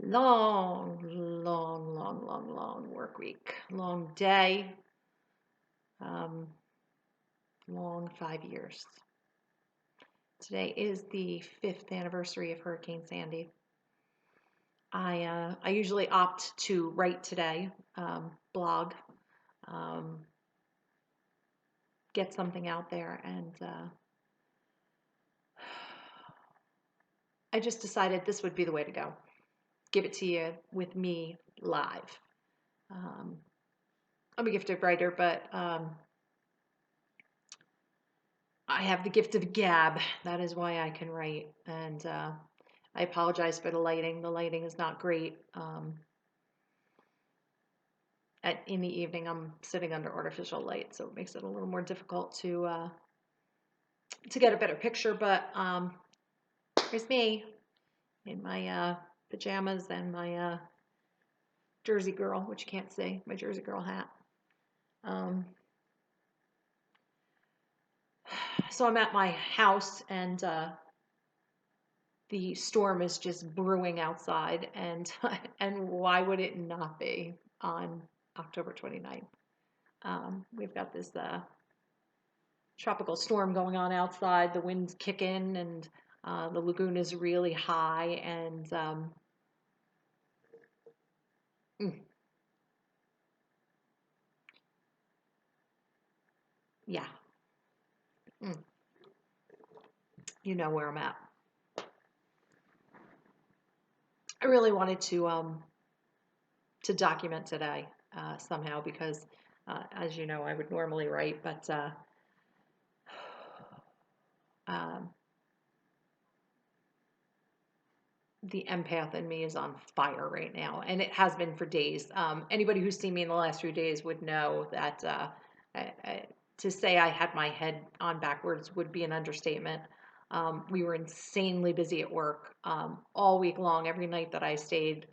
Long, long, long, long, long work week. Long day. Um, long 5 years. Today is the 5th anniversary of Hurricane Sandy. I usually opt to write today, blog, um, get something out there, and I just decided this would be the way to go. Give it to you with me live. Um, I'm a gifted writer, but I have the gift of gab. That is why I can write. And I apologize for the lighting. The lighting is not great. In the evening, I'm sitting under artificial light, so it makes it a little more difficult to get a better picture. But here's me in my pajamas and my Jersey Girl, which you can't see, my Jersey Girl hat. Um, so I'm at my house, and the storm is just brewing outside, and and why would it not be on October 29th? We've got this tropical storm going on outside. The wind's kicking, and the lagoon is really high, and mm, yeah, mm, you know where I'm at. I really wanted to document today somehow because, as you know, I would normally write, but um, the empath in me is on fire right now, and it has been for days. Anybody who's seen me in the last few days would know that to say I had my head on backwards would be an understatement. We were insanely busy at work all week long. Every night that I stayed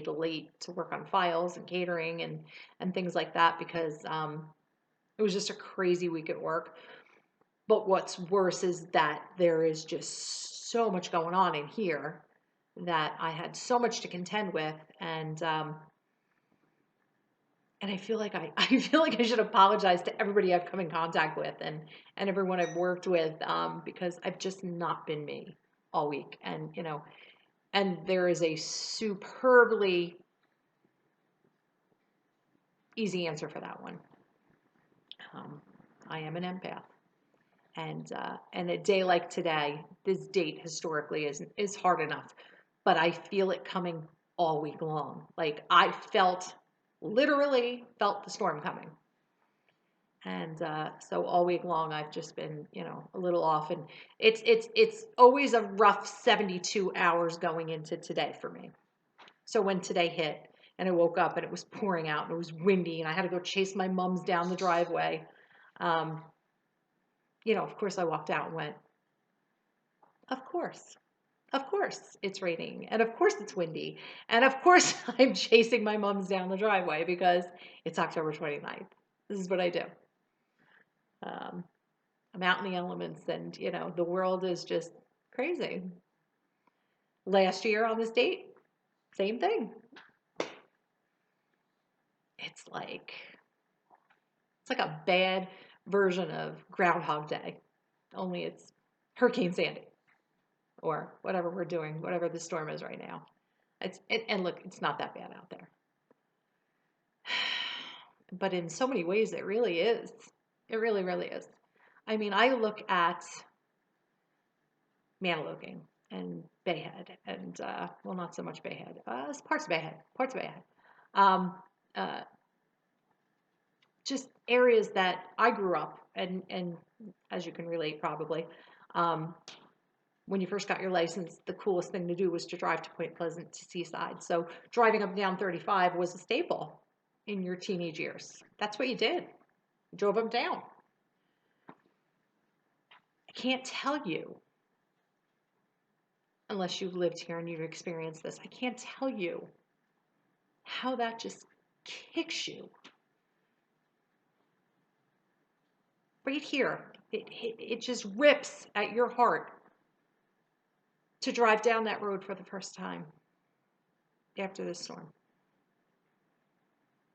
late to work on files and catering and things like that because it was just a crazy week at work. But what's worse is that there is just so much going on in here that I had so much to contend with, and I feel like I feel like I should apologize to everybody I've come in contact with and everyone I've worked with because I've just not been me all week, and and there is a superbly easy answer for that one. Um, I am an empath. And a day like today, this date historically is hard enough, but I feel it coming all week long. Like I literally felt the storm coming, and so all week long I've just been a little off, and it's always a rough 72 hours going into today for me. So when today hit and I woke up and it was pouring out and it was windy and I had to go chase my mom's down the driveway, um, of course I walked out and went, of course. Of course it's raining, and of course it's windy, and of course I'm chasing my mom's down the driveway because it's October 29th. This is what I do. Um, I'm out in the elements, and the world is just crazy. Last year on this date, same thing. It's like it's like a bad version of Groundhog Day, only it's Hurricane Sandy or whatever we're doing, whatever the storm is right now. And look, it's not that bad out there. But in so many ways, it really is. It really, really is. I mean, I look at Mantoloking and Bayhead, and well, not so much Bayhead. Parts of Bayhead, parts of Bayhead. Um, uh, just areas that I grew up, and as you can relate, probably. Um, when you first got your license, the coolest thing to do was to drive to Point Pleasant to Seaside. So driving up and down 35 was a staple in your teenage years. That's what you did. You drove them down. I can't tell you, unless you've lived here and you've experienced this, I can't tell you how that just kicks you right here. It just rips at your heart to drive down that road for the first time. after the storm.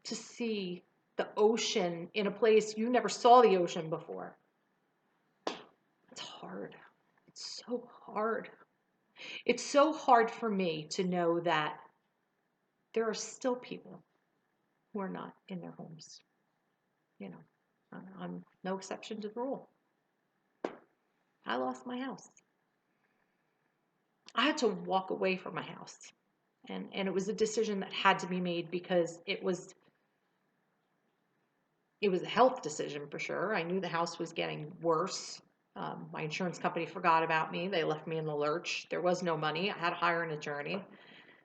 To see the ocean in a place you never saw the ocean before. It's hard. It's so hard. It's so hard for me to know that there are still people who are not in their homes. You know, I'm no exception to the rule. I lost my house. I had to walk away from my house. And it was a decision that had to be made because it was a health decision for sure. I knew the house was getting worse. My insurance company forgot about me. They left me in the lurch. There was no money. I had to hire an attorney.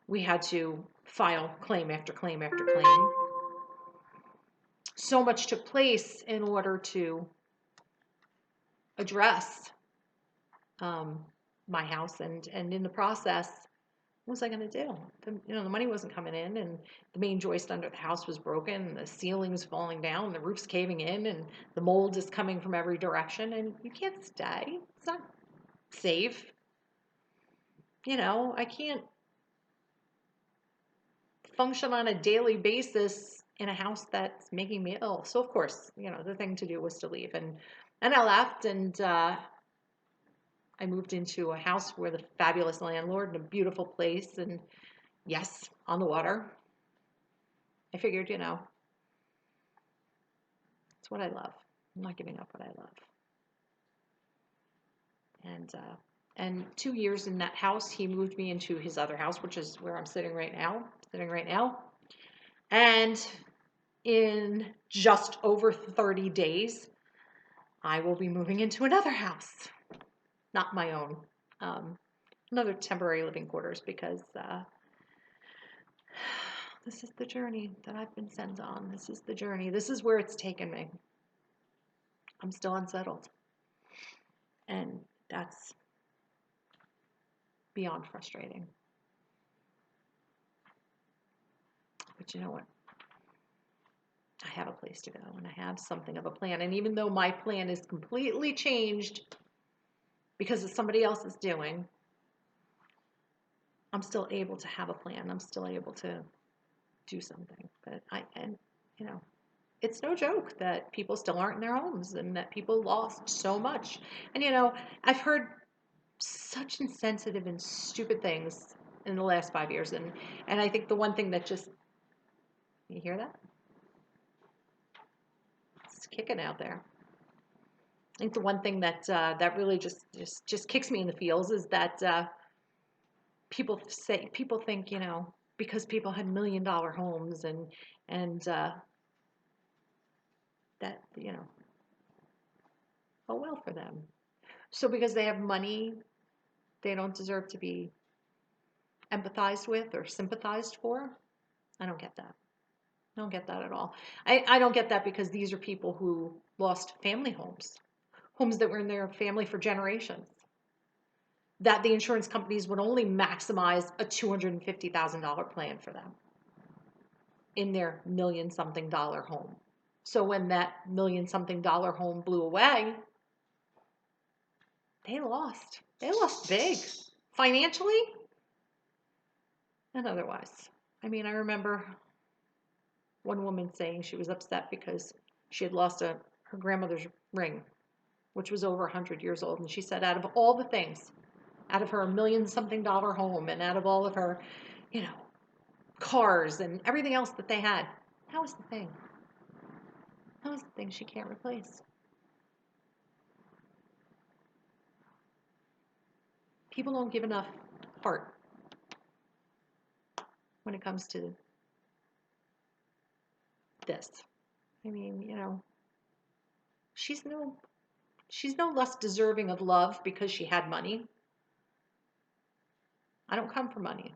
We had to file claim after claim after claim. So much took place in order to address my house, and in the process, what was I going to do? The money wasn't coming in, and the main joist under the house was broken, the ceiling was falling down, the roof's caving in, and the mold is coming from every direction, and you can't stay. It's not safe. I can't function on a daily basis in a house that's making me ill. So of course, the thing to do was to leave, and I left, and I moved into a house with a fabulous landlord in a beautiful place, and yes, on the water. I figured, it's what I love. I'm not giving up what I love. And 2 years in that house, he moved me into his other house, which is where I'm sitting right now. And in just over 30 days, I will be moving into another house, not my own, another temporary living quarters, because this is the journey that I've been sent on. This is the journey. This is where it's taken me. I'm still unsettled. And that's beyond frustrating. But you know what? I have a place to go, and I have something of a plan. And even though my plan is completely changed because of somebody else's doing, I'm still able to have a plan. I'm still able to do something. But it's no joke that people still aren't in their homes, and that people lost so much. And I've heard such insensitive and stupid things in the last 5 years, and I think the one thing that just, you hear that? It's kicking out there. I think the one thing that that really just kicks me in the feels is that people think, because people had $1 million homes, and that, oh well for them. So because they have money, they don't deserve to be empathized with or sympathized for. I don't get that. I don't get that at all. I don't get that, because these are people who lost family homes that were in their family for generations, that the insurance companies would only maximize a $250,000 plan for them in their $1,000,000-something home. So when that $1,000,000-something home blew away, they lost. They lost big, financially and otherwise. I mean, I remember one woman saying she was upset because she had lost her grandmother's ring, which was over 100 years old. And she said, out of all the things, out of her $1,000,000-something home, and out of all of her, cars and everything else that they had, that was the thing. That was the thing she can't replace. People don't give enough heart when it comes to this. I mean, she's no less deserving of love because she had money. I don't come for money.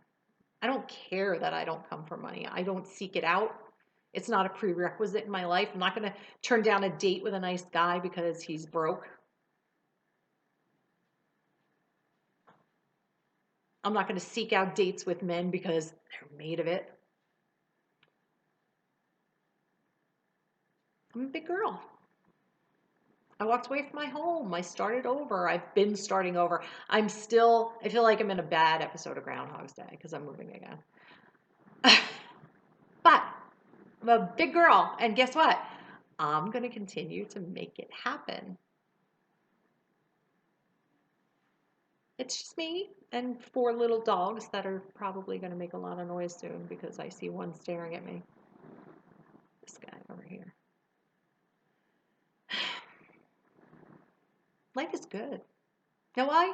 I don't care that I don't come for money. I don't seek it out. It's not a prerequisite in my life. I'm not going to turn down a date with a nice guy because he's broke. I'm not going to seek out dates with men because they're made of it. I'm a big girl. I walked away from my home. I started over. I've been starting over. I feel like I'm in a bad episode of Groundhog's Day because I'm moving again. But I'm a big girl, and guess what? I'm going to continue to make it happen. It's just me and four little dogs that are probably going to make a lot of noise soon because I see one staring at me. This guy over here. Life is good. Know why?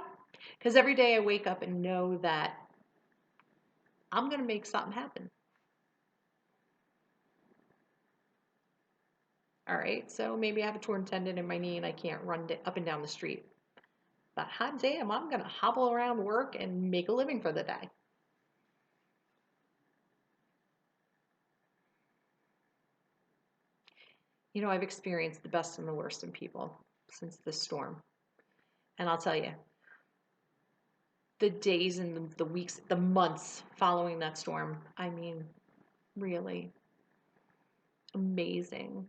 Because every day I wake up and know that I'm going to make something happen. All right, so maybe I have a torn tendon in my knee and I can't run up and down the street. But hot damn, I'm going to hobble around work and make a living for the day. You know, I've experienced the best and the worst in people since this storm. And I'll tell you, the days and the weeks, the months following that storm, I mean, really amazing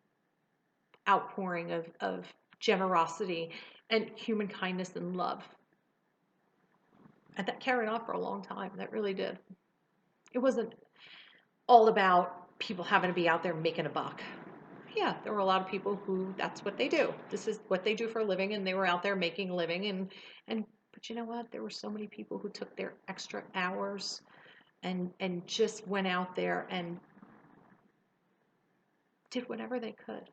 outpouring of generosity and human kindness and love. And that carried on for a long time. That really did. It wasn't all about people having to be out there making a buck. Yeah, there were a lot of people who that's what they do. This is what they do for a living, and they were out there making a living. And but you know what? There were so many people who took their extra hours and just went out there and did whatever they could.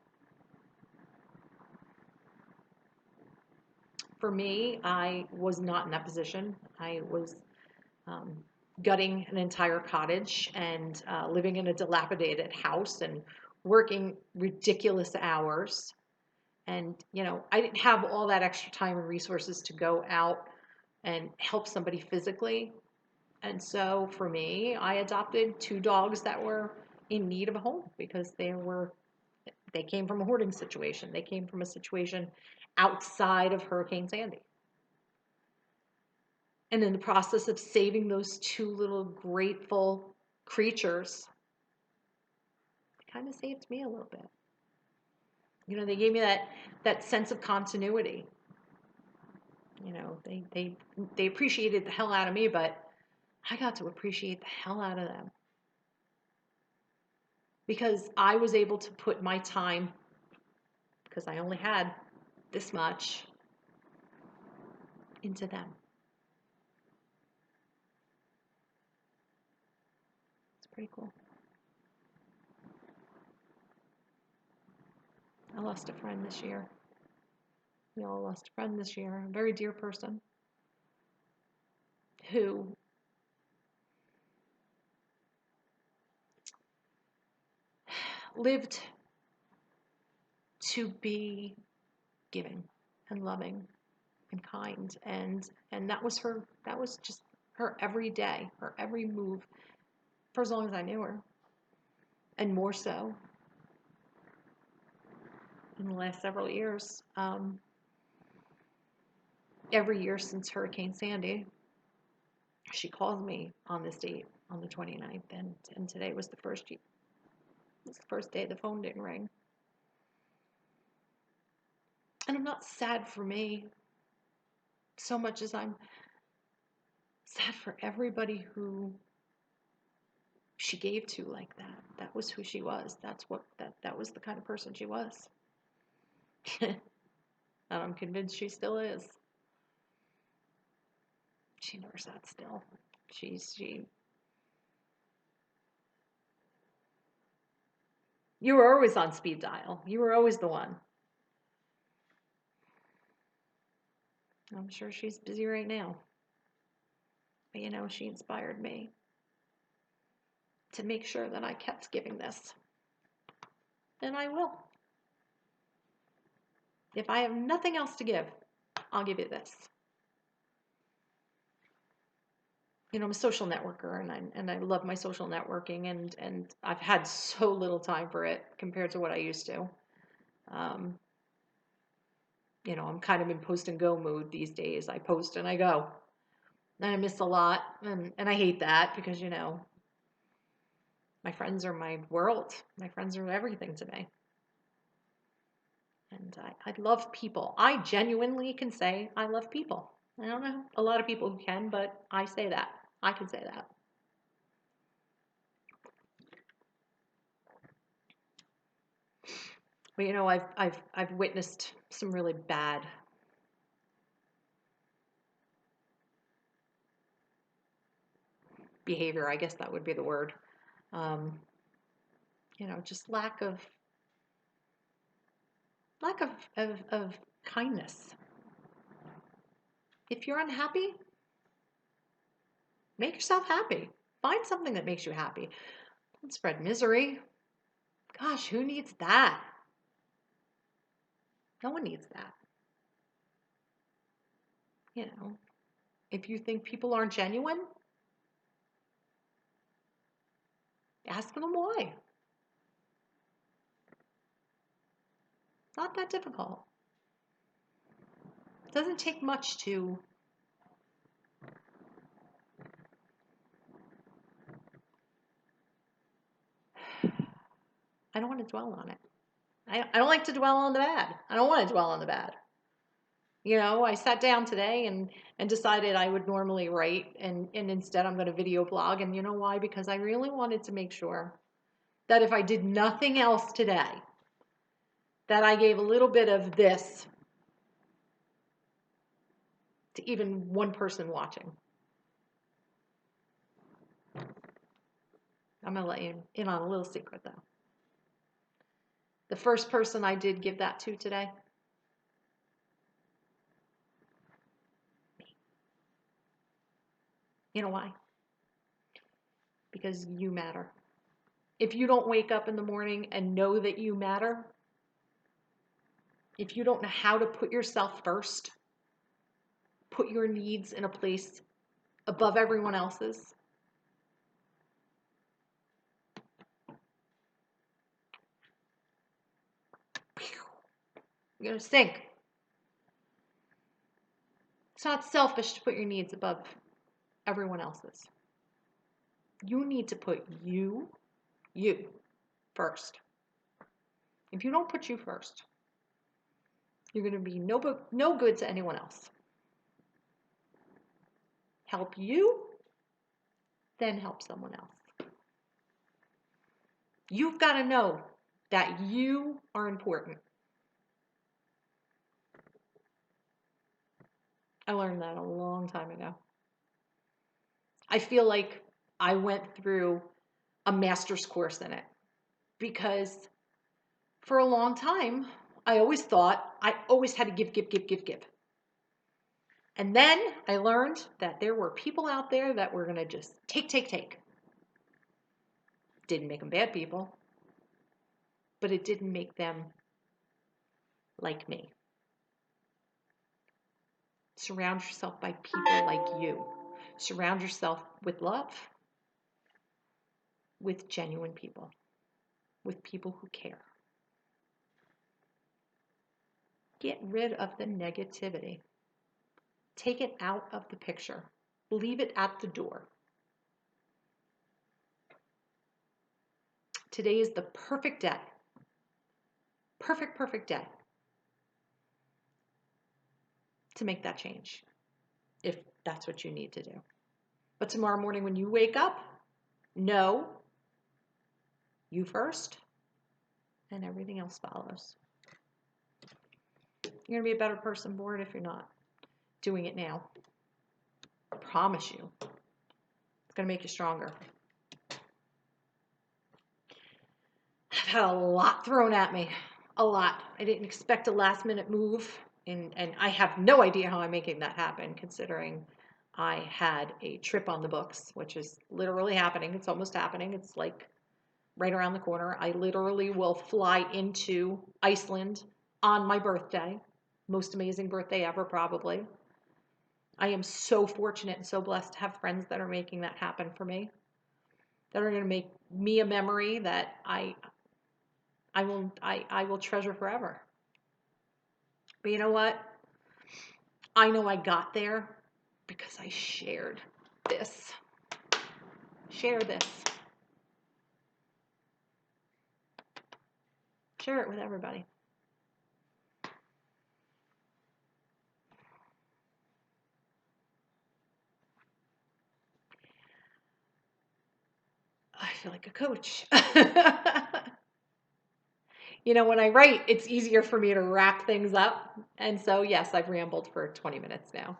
For me, I was not in that position. I was um, gutting an entire cottage and living in a dilapidated house and working ridiculous hours. And, you know, I didn't have all that extra time and resources to go out and help somebody physically. And so for me, I adopted two dogs that were in need of a home because they came from a hoarding situation. They came from a situation outside of Hurricane Sandy. And in the process of saving those two little grateful creatures, it kind of saved me a little bit. You know, they gave me that sense of continuity. You know, they appreciated the hell out of me, but I got to appreciate the hell out of them. Because I was able to put my time, because I only had this much, into them. It's pretty cool. I lost a friend this year. We all lost a friend this year, a very dear person who lived to be giving and loving and kind, and that was just her every day, her every move, for as long as I knew her, and more so in the last several years. Every year since Hurricane Sandy, she calls me on this date, on the 29th, and today was the first day the phone didn't ring. And I'm not sad for me so much as I'm sad for everybody who she gave to like that. That was who she was. That was the kind of person she was. And I'm convinced she still is. She never sat still. She You were always on speed dial. You were always the one. I'm sure she's busy right now. But you know, she inspired me to make sure that I kept giving this. And I will. If I have nothing else to give, I'll give you this. You know, I'm a social networker and I love my social networking and I've had so little time for it compared to what I used to. Um, you know, I'm kind of in post and go mood these days. I post and I go. And I miss a lot and I hate that because, you know, my friends are my world. My friends are everything to me. And I love people. I genuinely can say I love people. I don't know a lot of people who can, but I say that. I can say that. But you know, I've witnessed some really bad behavior. I guess that would be the word. Um, you know, just lack of kindness. If you're unhappy, make yourself happy. Find something that makes you happy. Don't spread misery. Gosh, who needs that? No one needs that. You know, if you think people aren't genuine, ask them why. It's not that difficult. It doesn't take much to I don't want to dwell on it. I don't like to dwell on the bad. I don't want to dwell on the bad. You know, I sat down today and decided I would normally write and instead I'm going to video blog. And you know why? Because I really wanted to make sure that if I did nothing else today, that I gave a little bit of this to even one person watching. I'm going to let you in on a little secret though. The first person I did give that to today, me. You know why? Because you matter. If you don't wake up in the morning and know that you matter, if you don't know how to put yourself first, put your needs in a place above everyone else's, you're going to sink. It's not selfish to put your needs above everyone else's. You need to put you first. If you don't put you first, you're going to be no good to anyone else. Help you, then help someone else. You've got to know that you are important. I learned that a long time ago. I feel like I went through a master's course in it because for a long time, I always thought I always had to give. And then I learned that there were people out there that were going to just take. Didn't make them bad people, but it didn't make them like me. Surround yourself by people like you. Surround yourself with love, with genuine people, with people who care. Get rid of the negativity. Take it out of the picture. Leave it at the door. Today is the perfect day. Perfect day to make that change, if that's what you need to do. But tomorrow morning when you wake up, know you first, and everything else follows. You're going to be a better person for it if you're not doing it now. I promise you. It's going to make you stronger. I've had a lot thrown at me. A lot. I didn't expect a last minute move. And I have no idea how I'm making that happen, considering I had a trip on the books, which is literally happening. It's almost happening. It's like right around the corner. I literally will fly into Iceland on my birthday. Most amazing birthday ever, probably. I am so fortunate and so blessed to have friends that are making that happen for me, that are going to make me a memory that I will treasure forever. But you know what? I know I got there because I shared this. Share this. Share it with everybody. I feel like a coach. when I write, it's easier for me to wrap things up. And so, yes, I've rambled for 20 minutes now.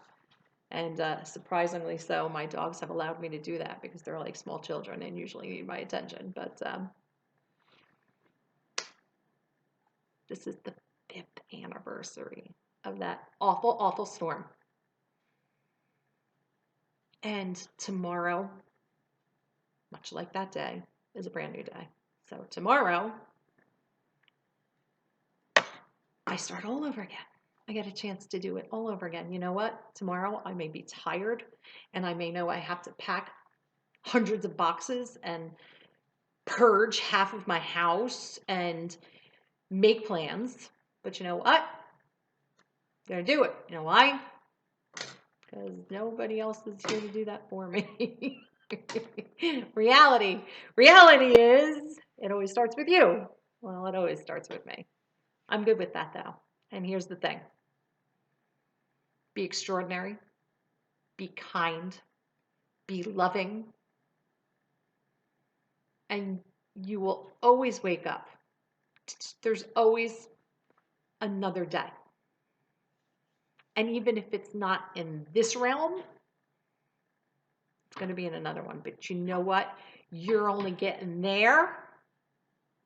And surprisingly so, my dogs have allowed me to do that because they're like small children and usually need my attention. But this is the 5th anniversary of that awful, awful storm. And tomorrow, much like that day, is a brand new day. So tomorrow, I start all over again. I get a chance to do it all over again. You know what? Tomorrow I may be tired and I may know I have to pack hundreds of boxes and purge half of my house and make plans. But you know what? I'm going to do it. You know why? Because nobody else is here to do that for me. Reality is it always starts with you. Well, it always starts with me. I'm good with that though. And here's the thing. Be extraordinary. Be kind. Be loving. And you will always wake up. There's always another day. And even if it's not in this realm, it's going to be in another one. But you know what? You're only getting there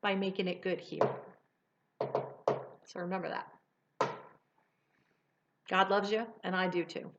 by making it good here. So remember that. God loves you, and I do too.